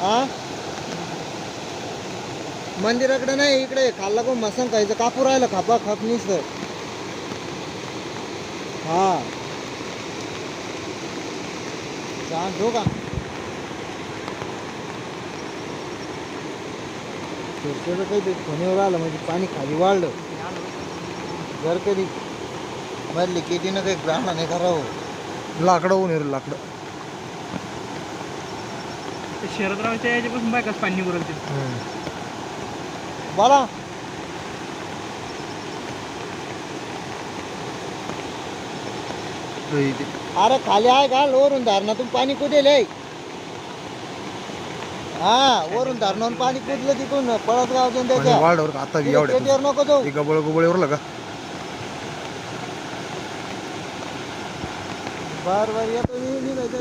हा मंदिराकडे नाही, इकडे खाल्ला कोण मसन खायचं कापू राहिलं खापा खाप निसतं. हा छान ठेवू का त्याचं काही फोनेवर आलं म्हणजे पाणी खाली वाढलं जर कधी मधली केटीनं काही ग्रहण नाही करावं. लाकडं होऊन येईल लाकडं. शरदरावच्या याच्यापासून बाय कसं पाणी उरल ते बोला. अरे खाली आहे का वरून धरणातून पाणी कुठे लय. हा वरून धरणातून पाणी कुठलं तिकडून पळत गावच्या त्याच्या वाढवर आता पेटीवर नको जाऊ. गबळ गुबळीवरला का बर बर येतो मी निघायचं